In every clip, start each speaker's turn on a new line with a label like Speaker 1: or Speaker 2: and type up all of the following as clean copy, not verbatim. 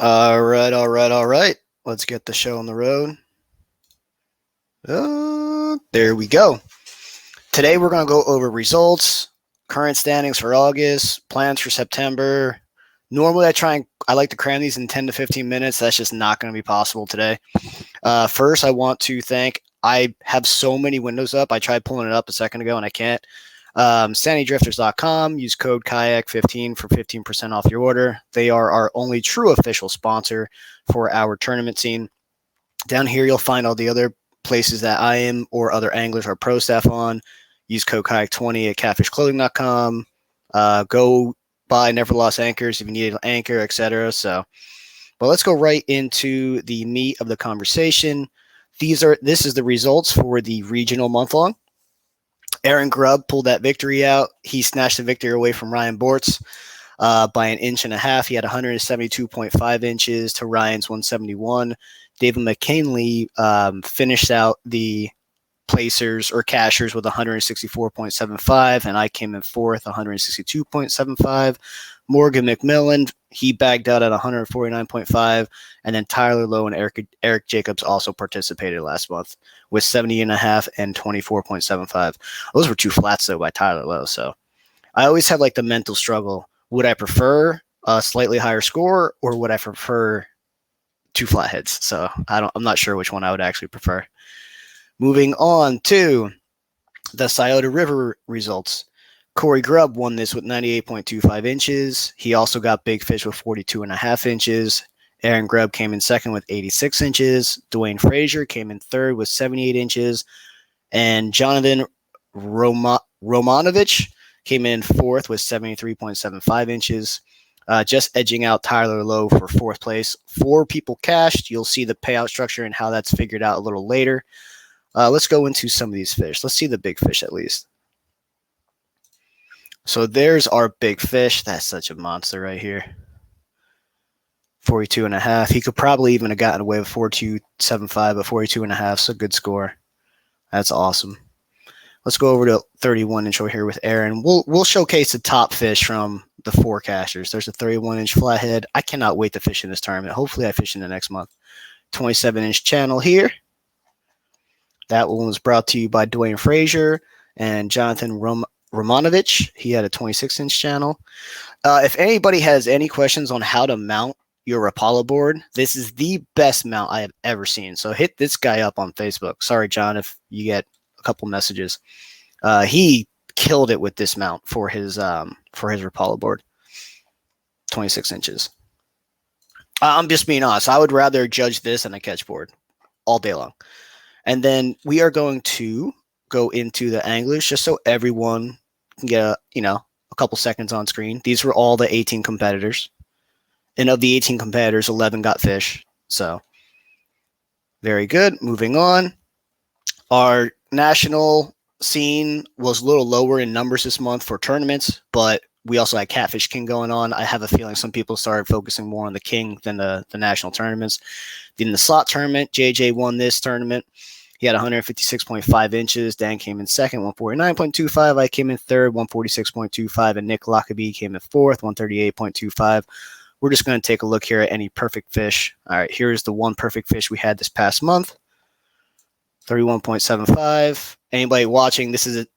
Speaker 1: All right. Let's get the show on the road. There we go. Today we're going to go over results, current standings for August, plans for September. Normally I like to cram these in 10 to 15 minutes. That's just not going to be possible today. First, I want to I have so many windows up. I tried pulling it up a second ago and I can't. SanityDrifters.com. Use code KAC15 for 15% off your order. They are our only true official sponsor for our tournament scene. Down here, you'll find all the other places that I am or other anglers are pro staff on. Use code KAC20 at catfishclothing.com. Go buy Never Lost Anchors if you need an anchor, etc. But let's go right into the meat of the conversation. This is the results for the regional month-long. Aaron Grubb pulled that victory out. He snatched the victory away from Ryan Bortz by an inch and a half. He had 172.5 inches to Ryan's 171. David McKinley finished out the placers or cashers with 164.75, and I came in fourth, 162.75. Morgan McMillan, he bagged out at 149.5, and then Tyler Lowe and Eric Jacobs also participated last month with 70.5 and 24.75. Those were two flats though by Tyler Lowe, so I always have like the mental struggle. Would I prefer a slightly higher score, or would I prefer two flatheads? So I'm not sure which one I would actually prefer. Moving on to the Scioto River results. Corey Grubb won this with 98.25 inches. He also got Big Fish with 42.5 inches. Aaron Grubb came in second with 86 inches. Dwayne Frazier came in third with 78 inches. And Jonathan Romanovich came in fourth with 73.75 inches. Just edging out Tyler Lowe for fourth place. 4 people cashed. You'll see the payout structure and how that's figured out a little later. Let's go into some of these fish. Let's see the big fish at least. So there's our big fish. That's such a monster right here. 42.5. He could probably even have gotten away with 42.75, but 42.5 is a good score. That's awesome. Let's go over to 31 inch over here with Aaron. We'll showcase the top fish from the 4 cashers. There's a 31 inch flathead. I cannot wait to fish in this tournament. Hopefully I fish in the next month. 27 inch channel here. That one was brought to you by Dwayne Frazier and Jonathan Romanovich. He had a 26 inch channel. If anybody has any questions on how to mount your Rapala board, this is the best mount I have ever seen. So hit this guy up on Facebook. Sorry, John, if you get a couple messages. He killed it with this mount for his Rapala board. 26 inches. I'm just being honest. I would rather judge this than a catch board all day long. And then we are going to go into the anglers just so everyone can get a couple seconds on screen. These were all the 18 competitors. And of the 18 competitors, 11 got fish. So very good. Moving on. Our national scene was a little lower in numbers this month for tournaments, but we also had Catfish King going on. I have a feeling some people started focusing more on the King than the national tournaments. In the slot tournament, JJ won this tournament. He had 156.5 inches. Dan came in second, 149.25. I came in third, 146.25. And Nick Lockaby came in fourth, 138.25. We're just going to take a look here at any perfect fish. All right, here's the one perfect fish we had this past month. 31.75. Anybody watching, this is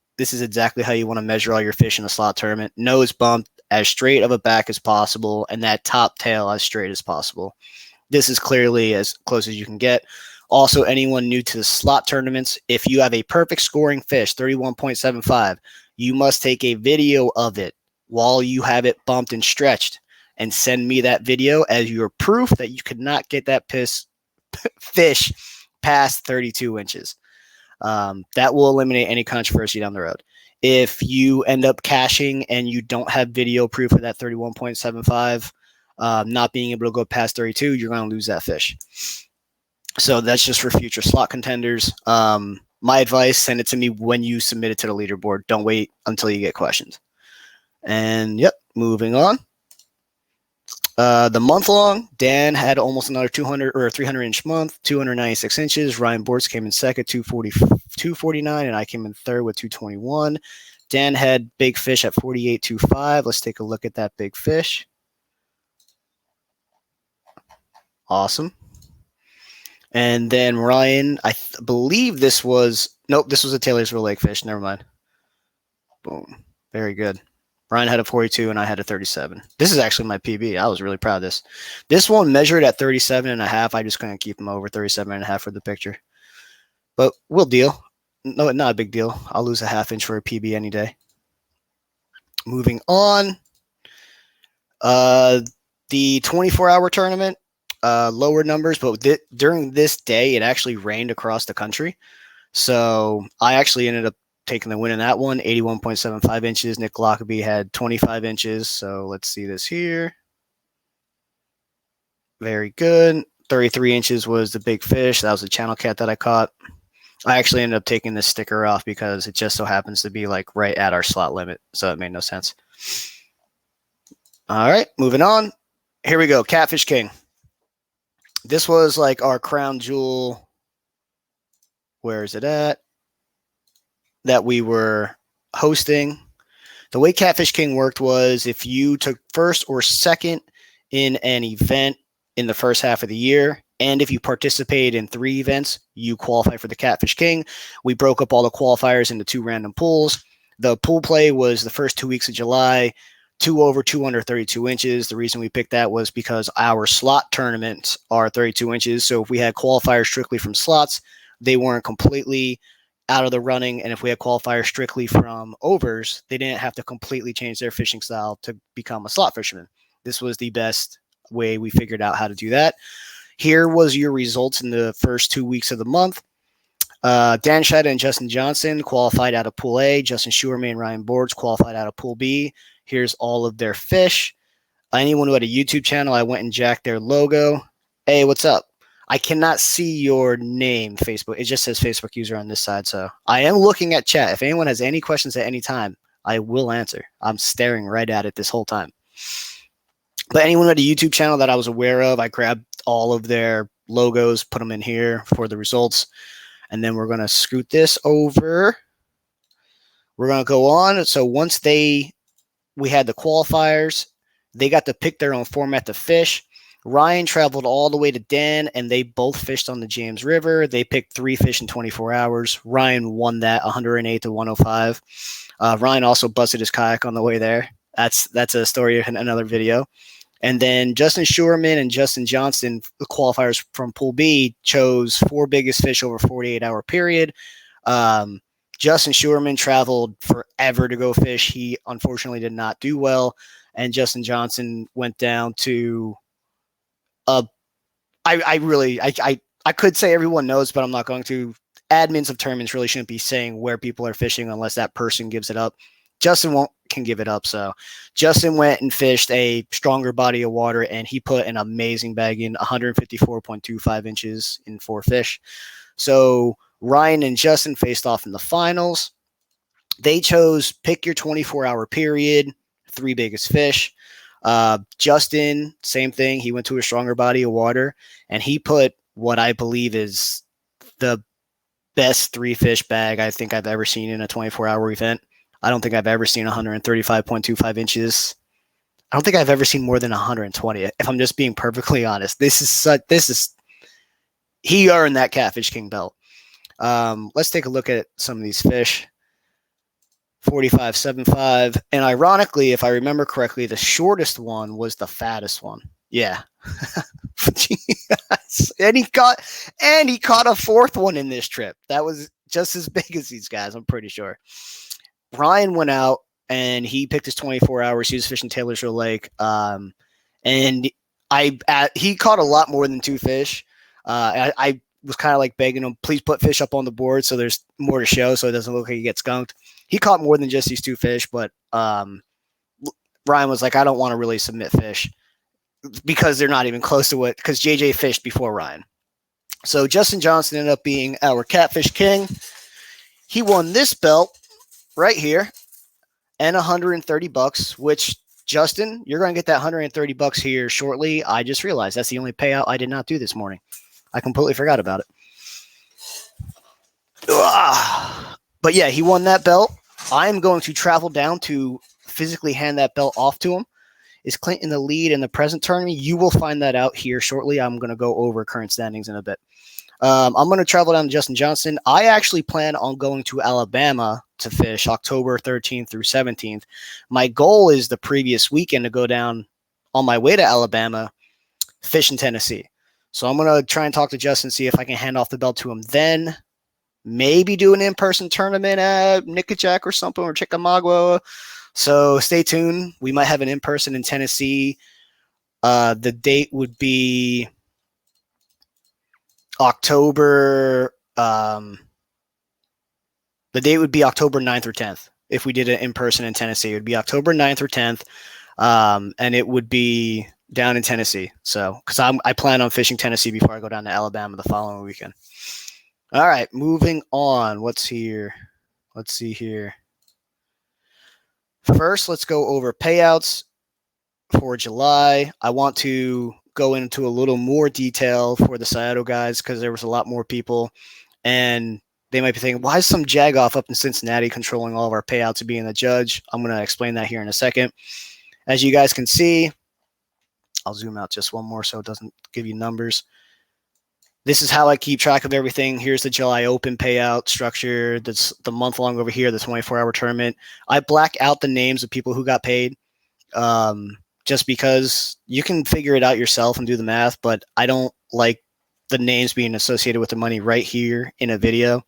Speaker 1: exactly how you want to measure all your fish in a slot tournament. Nose bumped as straight of a back as possible, and that top tail as straight as possible. This is clearly as close as you can get. Also, anyone new to the slot tournaments, if you have a perfect scoring fish, 31.75, you must take a video of it while you have it bumped and stretched and send me that video as your proof that you could not get that fish past 32 inches. That will eliminate any controversy down the road. If you end up cashing and you don't have video proof of that 31.75, not being able to go past 32, you're going to lose that fish. So that's just for future slot contenders. My advice, send it to me when you submit it to the leaderboard. Don't wait until you get questions. And yep, moving on. The month long, Dan had almost another 200 or 300 inch month, 296 inches. Ryan Bortz came in second, 249, and I came in third with 221. Dan had big fish at 48.25. Let's take a look at that big fish. Awesome. And then Ryan, I believe this was a Taylorsville Lake fish. Never mind. Boom. Very good. Ryan had a 42 and I had a 37. This is actually my PB. I was really proud of this. This one measured at 37 and a half. I just couldn't keep him over 37 and a half for the picture. But we'll deal. No, not a big deal. I'll lose a half inch for a PB any day. Moving on. The 24-hour tournament, lower numbers, but during this day, it actually rained across the country. So I actually ended up taking the win in that one, 81.75 inches. Nick Lockaby had 25 inches. So let's see this here. Very good. 33 inches was the big fish. That was the channel cat that I caught. I actually ended up taking this sticker off because it just so happens to be like right at our slot limit. So it made no sense. All right, moving on. Here we go. Catfish King. This was like our crown jewel. Where is it at? That we were hosting. The way Catfish King worked was if you took first or second in an event in the first half of the year, and if you participated in 3 events, you qualify for the Catfish King. We broke up all the qualifiers into 2 random pools. The pool play was the first 2 weeks of July, 2 over, 2 under 32 inches. The reason we picked that was because our slot tournaments are 32 inches. So if we had qualifiers strictly from slots, they weren't completely out of the running. And if we had qualifiers strictly from overs, they didn't have to completely change their fishing style to become a slot fisherman. This was the best way we figured out how to do that. Here was your results in the first 2 weeks of the month. Dan Shida and Justin Johnson qualified out of Pool A. Justin Schuerman and Ryan Boards qualified out of Pool B. Here's all of their fish. Anyone who had a YouTube channel, I went and jacked their logo. Hey, what's up? I cannot see your name, Facebook. It just says Facebook user on this side. So I am looking at chat. If anyone has any questions at any time, I will answer. I'm staring right at it this whole time. But anyone with a YouTube channel that I was aware of, I grabbed all of their logos, put them in here for the results. And then we're going to scoot this over. We're going to go on. So once we had the qualifiers, they got to pick their own format to fish. Ryan traveled all the way to Dan, and they both fished on the James River. They picked 3 fish in 24 hours. Ryan won that 108 to 105. Ryan also busted his kayak on the way there. That's a story in another video. And then Justin Schuerman and Justin Johnson, the qualifiers from Pool B, chose 4 biggest fish over a 48-hour period. Justin Schuerman traveled forever to go fish. He unfortunately did not do well. And Justin Johnson went down to I could say everyone knows, but I'm not going to. Admins of tournaments really shouldn't be saying where people are fishing unless that person gives it up. Justin can give it up. So Justin went and fished a stronger body of water, and he put an amazing bag in, 154.25 inches in 4 fish. So Ryan and Justin faced off in the finals. They chose pick your 24-hour period, 3 biggest fish. Justin, same thing. He went to a stronger body of water, and he put what I believe is the best 3 fish bag I think I've ever seen in a 24-hour event. I don't think I've ever seen 135.25 inches. I don't think I've ever seen more than 120. If I'm just being perfectly honest, he earned that Catfish King belt. Let's take a look at some of these fish. 45.75, and ironically, if I remember correctly, the shortest one was the fattest one. Yeah. Yes. And he caught a 4th one in this trip. That was just as big as these guys, I'm pretty sure. Ryan went out and he picked his 24 hours. He was fishing Taylorsville Lake. And he caught a lot more than 2 fish. I was kind of like begging him, please put fish up on the board so there's more to show so it doesn't look like he gets skunked. He caught more than just these 2 fish, but Ryan was like, I don't want to really submit fish because they're not even close to what, because JJ fished before Ryan. So Justin Johnson ended up being our Catfish King. He won this belt right here and $130, which Justin, you're going to get that $130 here shortly. I just realized that's the only payout I did not do this morning. I completely forgot about it. But yeah, he won that belt. I'm going to travel down to physically hand that belt off to him. Is Clinton the lead in the present tournament? You will find that out here shortly. I'm going to go over current standings in a bit. I'm going to travel down to Justin Johnson. I actually plan on going to Alabama to fish October 13th through 17th. My goal is the previous weekend to go down on my way to Alabama, fish in Tennessee. So I'm going to try and talk to Justin, see if I can hand off the belt to him then. Maybe do an in-person tournament at Nickajack or something, or Chickamauga. So stay tuned. We might have an in-person in Tennessee. The date would be October. The date would be October 9th or 10th. If we did it in person in Tennessee, it would be October 9th or 10th. And it would be down in Tennessee. So, because I plan on fishing Tennessee before I go down to Alabama the following weekend. All right, moving on. What's here? Let's see here. First, let's go over payouts for July. I want to go into a little more detail for the Scioto guys because there was a lot more people, and they might be thinking, why is some jagoff up in Cincinnati controlling all of our payouts and being the judge? I'm going to explain that here in a second. As you guys can see, I'll zoom out just one more so it doesn't give you numbers. This is how I keep track of everything. Here's the July Open payout structure. That's the month long over here, the 24-hour tournament. I black out the names of people who got paid just because you can figure it out yourself and do the math, but I don't like the names being associated with the money right here in a video.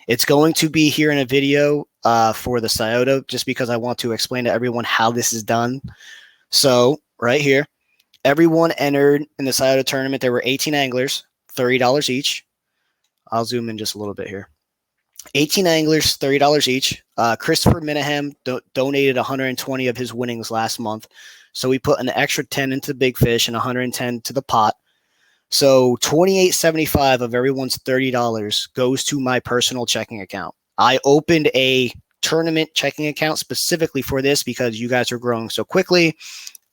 Speaker 1: It's going to be here in a video for the Sciota just because I want to explain to everyone how this is done. So right here, everyone entered in the Scioto tournament. There were 18 anglers. $30 each. I'll zoom in just a little bit here. 18 anglers, $30 each. Christopher Minahem donated 120 of his winnings last month. So we put an extra 10 into the big fish and 110 to the pot. So $28.75 of everyone's $30 goes to my personal checking account. I opened a tournament checking account specifically for this because you guys are growing so quickly.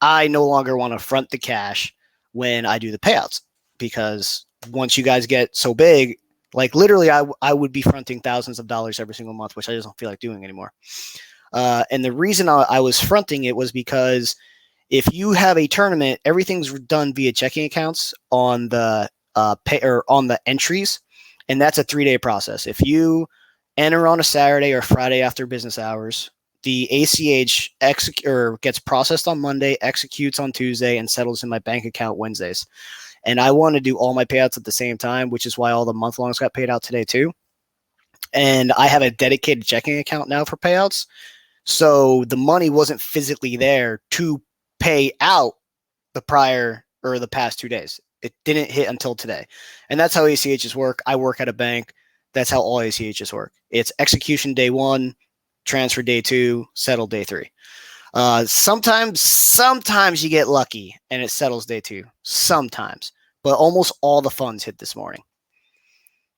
Speaker 1: I no longer want to front the cash when I do the payouts because once you guys get so big, like literally I would be fronting thousands of dollars every single month, which I just don't feel like doing anymore. And the reason I was fronting it was because if you have a tournament, everything's done via checking accounts on the on the entries, and that's a 3-day process. If you enter on a Saturday or Friday after business hours, the ACH gets processed on Monday, executes on Tuesday, and settles in my bank account Wednesdays. And I want to do all my payouts at the same time, which is why all the month-longs got paid out today too. And I have a dedicated checking account now for payouts. So the money wasn't physically there to pay out the past 2 days. It didn't hit until today. And that's how ACHs work. I work at a bank. That's how all ACHs work. It's execution day 1, transfer day 2, settle day 3. Sometimes you get lucky and it settles day 2. Sometimes, but almost all the funds hit this morning.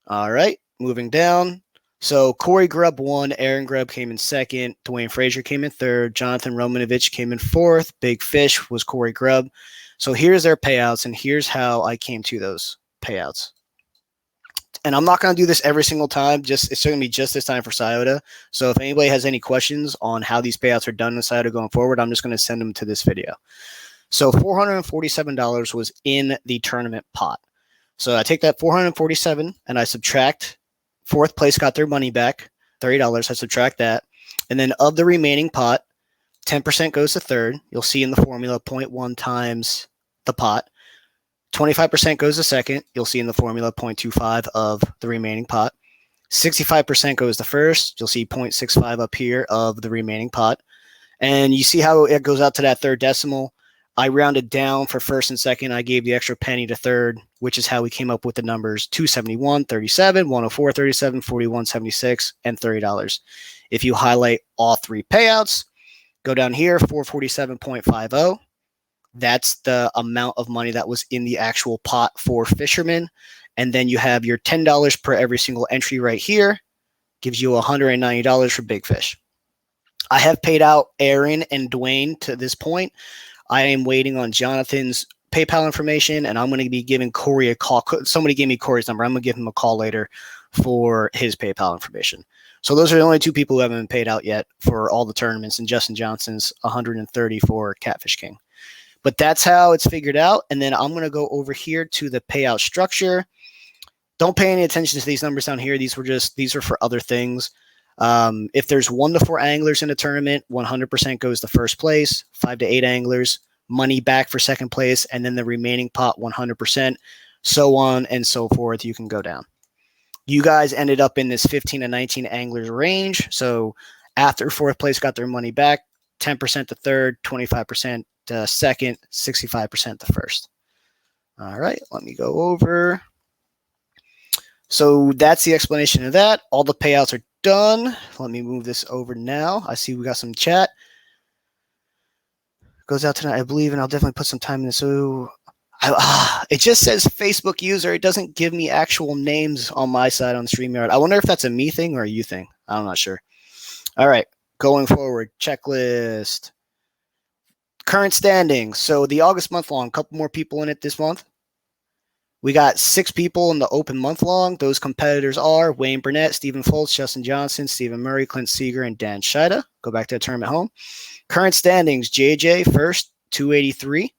Speaker 1: All right, moving down. So Corey Grubb won. Aaron Grubb came in second. Dwayne Frazier came in third. Jonathan Romanovich came in fourth. Big Fish was Corey Grubb. So here's their payouts, and here's how I came to those payouts. And I'm not going to do this every single time. It's going to be just this time for Sciota. So if anybody has any questions on how these payouts are done in Sciota going forward, I'm just going to send them to this video. So $447 was in the tournament pot. So I take that $447 and I subtract. Fourth place got their money back, $30. I subtract that. And then of the remaining pot, 10% goes to third. You'll see in the formula 0.1 times the pot. 25% goes to second. You'll see in the formula 0.25 of the remaining pot. 65% goes to first. You'll see 0.65 up here of the remaining pot. And you see how it goes out to that third decimal. I rounded down for first and second. I gave the extra penny to third, which is how we came up with the numbers 271, 37, 104, 37, 41, 76, and $30. If you highlight all three payouts, go down here, 447.50. That's the amount of money that was in the actual pot for fishermen. And then you have your $10 per every single entry right here. Gives you $190 for big fish. I have paid out Aaron and Dwayne to this point. I am waiting on Jonathan's PayPal information, and I'm going to be giving Corey a call. Somebody gave me Corey's number. I'm going to give him a call later for his PayPal information. So those are the only two people who haven't been paid out yet for all the tournaments, and Justin Johnson's $130 for Catfish King. But that's how it's figured out. And then I'm going to go over here to the payout structure. Don't pay any attention to these numbers down here. These are for other things. If there's 1 to 4 anglers in a tournament, 100% goes to first place. 5 to 8 anglers, money back for second place, and then the remaining pot 100%, so on and so forth. You can go down. You guys ended up in this 15 to 19 anglers range. So after fourth place got their money back, 10% to third, 25% to second, 65% to first. All right, let me go over. So that's the explanation of that. All the payouts are done. Let me move this over now. I see we got some chat. Goes out tonight, I believe, and I'll definitely put some time in this. So it just says Facebook user. It doesn't give me actual names on my side on StreamYard. I wonder if that's a me thing or a you thing. I'm not sure. All right, going forward, checklist. Current standings. So the August month long, a couple more people in it this month. We got 6 people in the open month long. Those competitors are Wayne Burnett, Stephen Foltz, Justin Johnson, Stephen Murray, Clint Seeger, and Dan Sciota. Go back to the tournament home. Current standings, JJ first, 283.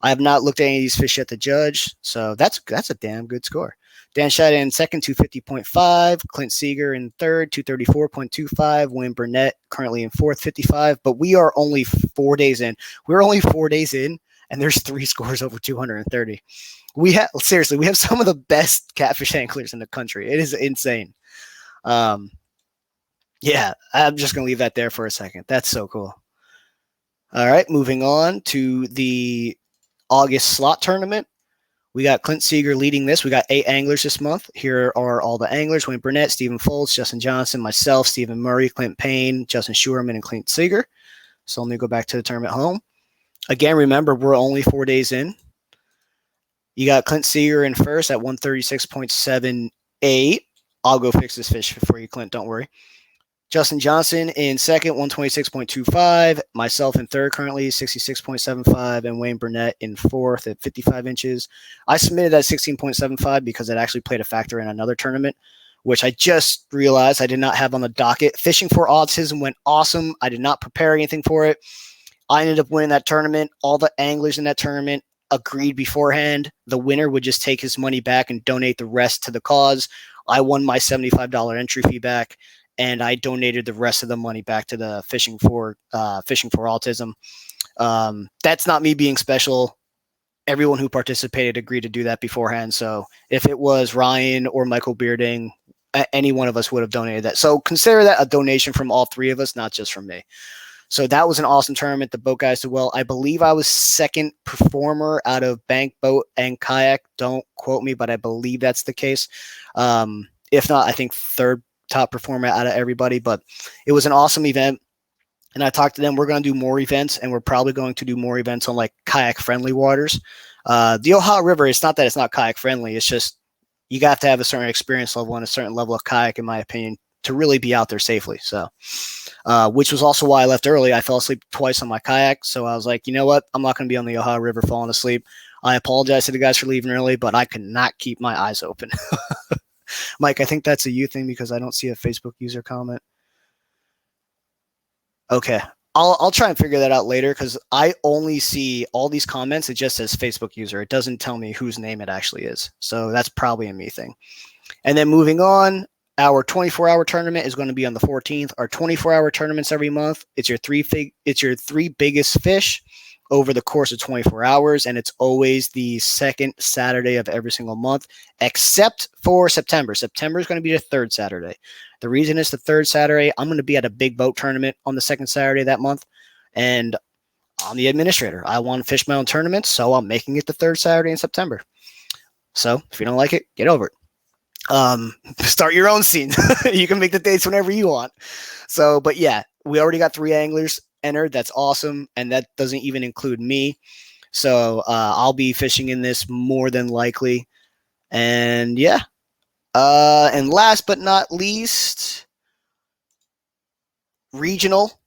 Speaker 1: I have not looked at any of these fish yet to judge, so that's a damn good score. Dan Sciota in second, 250.5. Clint Seeger in third, 234.25. Wayne Burnett currently in fourth, 55. But we are only 4 days in. We're only 4 days in, and there's 3 scores over 230. We have some of the best catfish anglers in the country. It is insane. Yeah, I'm just gonna leave that there for a second. That's so cool. All right, moving on to the August slot tournament. We got Clint Seeger leading this. We got 8 anglers this month. Here are all the anglers: Wayne Burnett, Stephen Foltz, Justin Johnson, myself, Stephen Murray, Clint Payne, Justin Sherman, and Clint Seeger. So let me go back to the tournament home. Again, remember, we're only 4 days in. You got Clint Seeger in first at 136.78. I'll go fix this fish for you, Clint. Don't worry. Justin Johnson in second, 126.25. Myself in third currently, 66.75. And Wayne Burnett in fourth at 55 inches. I submitted at 16.75 because it actually played a factor in another tournament, which I just realized I did not have on the docket. Fishing for Autism went awesome. I did not prepare anything for it. I ended up winning that tournament. All the anglers in that tournament agreed beforehand. The winner would just take his money back and donate the rest to the cause. I won my $75 entry fee back, and I donated the rest of the money back to the Fishing for Autism. That's not me being special. Everyone who participated agreed to do that beforehand. So if it was Ryan or Michael Bearding, any one of us would have donated that. So consider that a donation from all 3 of us, not just from me. So that was an awesome tournament. The boat guys did well. I believe I was second performer out of bank, boat, and kayak. Don't quote me, but I believe that's the case. If not, I think third top performer out of everybody. But it was an awesome event. And I talked to them. We're going to do more events, and we're probably going to do more events on like kayak-friendly waters. The Ohio River, it's not that it's not kayak-friendly. It's just you got to have a certain experience level and a certain level of kayak, in my opinion, to really be out there safely. So, which was also why I left early. I fell asleep twice on my kayak. So I was like, you know what? I'm not going to be on the Ohio River falling asleep. I apologize to the guys for leaving early, but I could not keep my eyes open. Mike, I think that's a you thing because I don't see a Facebook user comment. Okay. I'll try and figure that out later because I only see all these comments. It just says Facebook user. It doesn't tell me whose name it actually is. So that's probably a me thing. And then moving on, our 24-hour tournament is going to be on the 14th. Our 24-hour tournaments every month, it's your three biggest fish over the course of 24 hours, and it's always the second Saturday of every single month, except for September. September is going to be the third Saturday. The reason it's the third Saturday, I'm going to be at a big boat tournament on the second Saturday that month, and I'm the administrator. I want to fish my own tournaments, so I'm making it the third Saturday in September. So if you don't like it, get over it. Start your own scene. You can make the dates whenever you want. So, but yeah, we already got 3 anglers entered. That's awesome. And that doesn't even include me. So, I'll be fishing in this more than likely. And yeah. And last but not least, regional.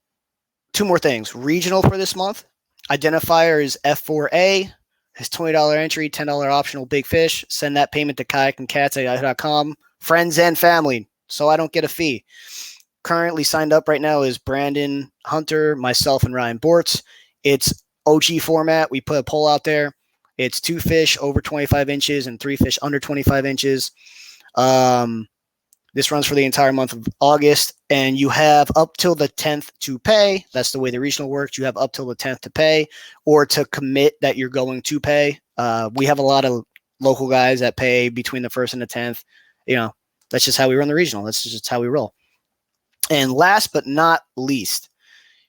Speaker 1: 2 more things. Regional for this month. Identifier is F4A. His $20 entry, $10 optional big fish. Send that payment to kayakandcats@yahoo.com. Friends and family, so I don't get a fee. Currently signed up right now is Brandon Hunter, myself, and Ryan Bortz. It's OG format. We put a poll out there. It's 2 fish over 25 inches and 3 fish under 25 inches. This runs for the entire month of August, and you have up till the 10th to pay. That's the way the regional works. You have up till the 10th to pay or to commit that you're going to pay. We have a lot of local guys that pay between the 1st and the 10th. You know, that's just how we run the regional. That's just how we roll. And last but not least,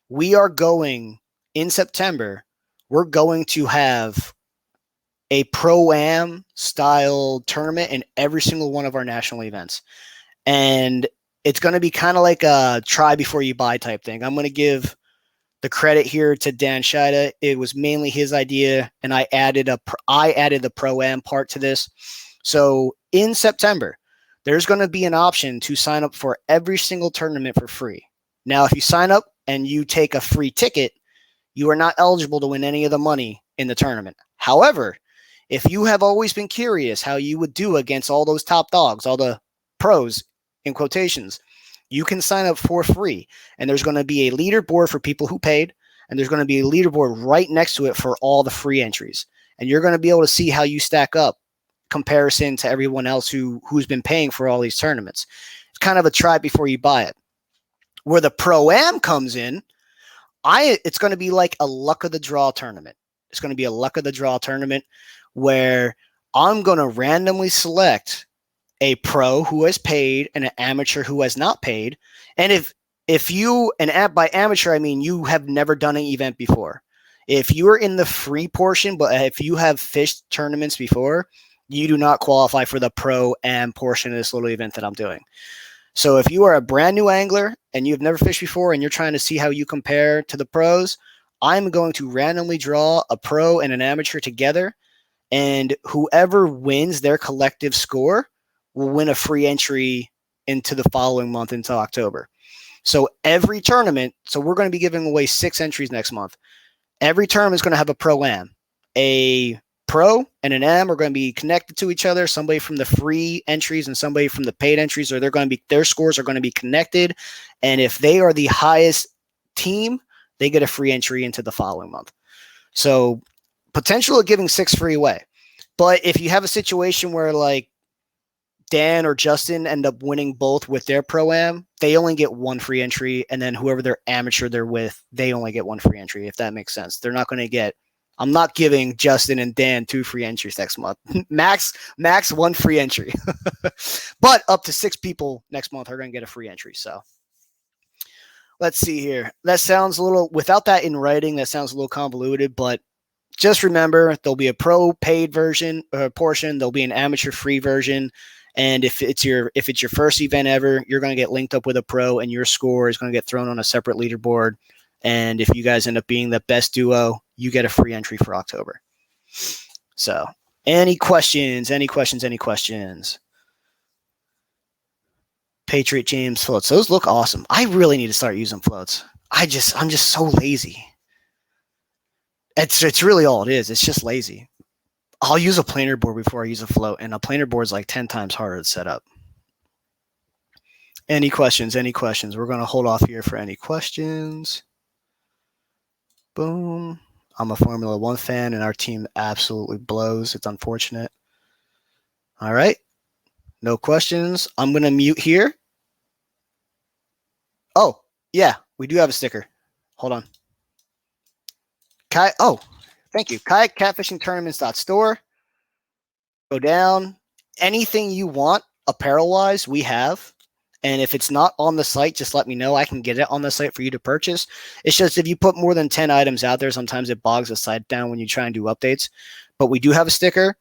Speaker 1: we are going in September. We're going to have a Pro-Am style tournament in every single one of our national events. And it's going to be kind of like a try before you buy type thing. I'm going to give the credit here to Dan Sciota. It was mainly his idea, and I added the Pro-Am part to this. So in September, there's going to be an option to sign up for every single tournament for free. Now, if you sign up and you take a free ticket, you are not eligible to win any of the money in the tournament. However, if you have always been curious how you would do against all those top dogs, all the pros in quotations, you can sign up for free. And there's going to be a leaderboard for people who paid, and there's going to be a leaderboard right next to it for all the free entries. And you're going to be able to see how you stack up comparison to everyone else who's been paying for all these tournaments. It's kind of a try before you buy it. Where the Pro-Am comes in, it's going to be like a luck of the draw tournament. It's going to be a luck of the draw tournament where I'm going to randomly select a pro who has paid and an amateur who has not paid. And if you, and by amateur, I mean you have never done an event before. If you are in the free portion, but if you have fished tournaments before, you do not qualify for the Pro-Am portion of this little event that I'm doing. So if you are a brand new angler and you've never fished before and you're trying to see how you compare to the pros, I'm going to randomly draw a pro and an amateur together, and whoever wins their collective score will win a free entry into the following month into October. So every tournament, so we're going to be giving away 6 entries next month. Every tournament is going to have a Pro-Am. A pro and an am are going to be connected to each other. Somebody from the free entries and somebody from the paid entries, or their scores are going to be connected. And if they are the highest team, they get a free entry into the following month. So potential of giving 6 free away. But if you have a situation where like Dan or Justin end up winning both with their Pro-Am, they only get 1 free entry. And then whoever their amateur they're with, they only get 1 free entry, if that makes sense. They're not going to get, I'm not giving Justin and Dan 2 free entries next month. max 1 free entry. But up to 6 people next month are going to get a free entry. So let's see here. That sounds a little, without that in writing, that sounds a little convoluted, but just remember there'll be a pro paid version portion. There'll be an amateur free version. And if it's your first event ever, you're going to get linked up with a pro, and your score is going to get thrown on a separate leaderboard. And if you guys end up being the best duo, you get a free entry for October. So, any questions? Patriot James floats. Those look awesome. I really need to start using floats. I'm just so lazy. It's really all it is. It's just lazy. I'll use a planer board before I use a float, and a planer board is like 10 times harder to set up. Any questions? We're going to hold off here for any questions. Boom. I'm a Formula One fan, and our team absolutely blows. It's unfortunate. All right. No questions. I'm going to mute here. Oh, yeah. We do have a sticker. Hold on. Thank you. Kayak Catfishing Tournaments.store. Go down. Anything you want apparel-wise, we have. And if it's not on the site, just let me know. I can get it on the site for you to purchase. It's just if you put more than 10 items out there, sometimes it bogs the site down when you try and do updates. But we do have a sticker.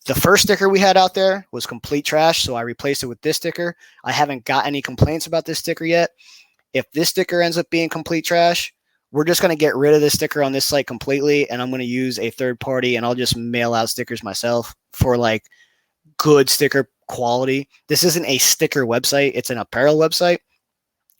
Speaker 1: The first sticker we had out there was complete trash, so I replaced it with this sticker. I haven't got any complaints about this sticker yet. If this sticker ends up being complete trash, we're just going to get rid of this sticker on this site completely, and I'm going to use a third party, and I'll just mail out stickers myself for like good sticker quality. This isn't a sticker website. It's an apparel website.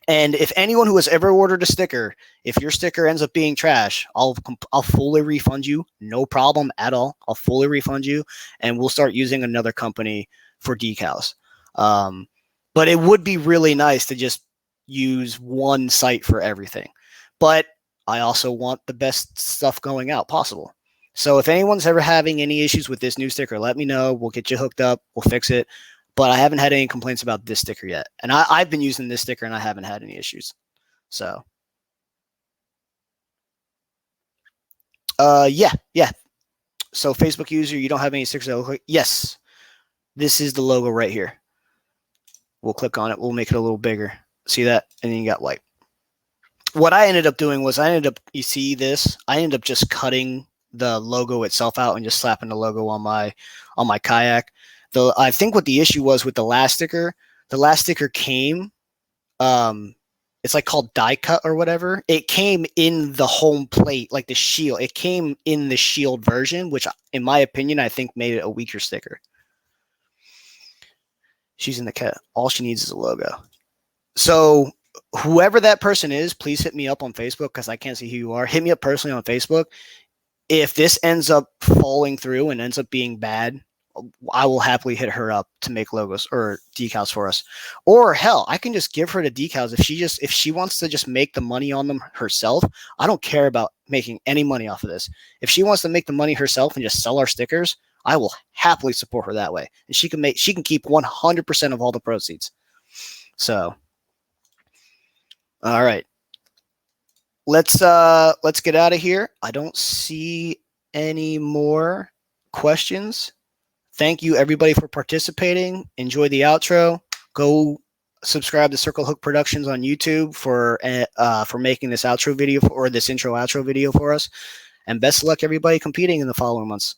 Speaker 1: And if anyone who has ever ordered a sticker, if your sticker ends up being trash, I'll fully refund you. No problem at all. I'll fully refund you, and we'll start using another company for decals. But it would be really nice to just use one site for everything. But I also want the best stuff going out possible. So if anyone's ever having any issues with this new sticker, let me know. We'll get you hooked up. We'll fix it. But I haven't had any complaints about this sticker yet. And I've been using this sticker and I haven't had any issues. So, yeah. So Facebook user, you don't have any stickers that look like, yes, this is the logo right here. We'll click on it. We'll make it a little bigger. See that? And then you got white. What I ended up doing was you see this? I ended up just cutting the logo itself out and just slapping the logo on my kayak. I think what the issue was with the last sticker came, it's like called die cut or whatever. It came in the home plate, like the shield. It came in the shield version, which in my opinion, I think made it a weaker sticker. She's in the cat. All she needs is a logo. So whoever that person is, please hit me up on Facebook because I can't see who you are. Hit me up personally on Facebook. If this ends up falling through and ends up being bad, I will happily hit her up to make logos or decals for us. Or hell, I can just give her the decals if she wants to just make the money on them herself. I don't care about making any money off of this. If she wants to make the money herself and just sell our stickers, I will happily support her that way. And she can keep 100% of all the proceeds. So, all right. Let's get out of here. I don't see any more questions. Thank you everybody for participating. Enjoy the outro. Go subscribe to Circle Hook Productions on YouTube for making this outro video or this intro outro video for us. And best of luck everybody competing in the following months.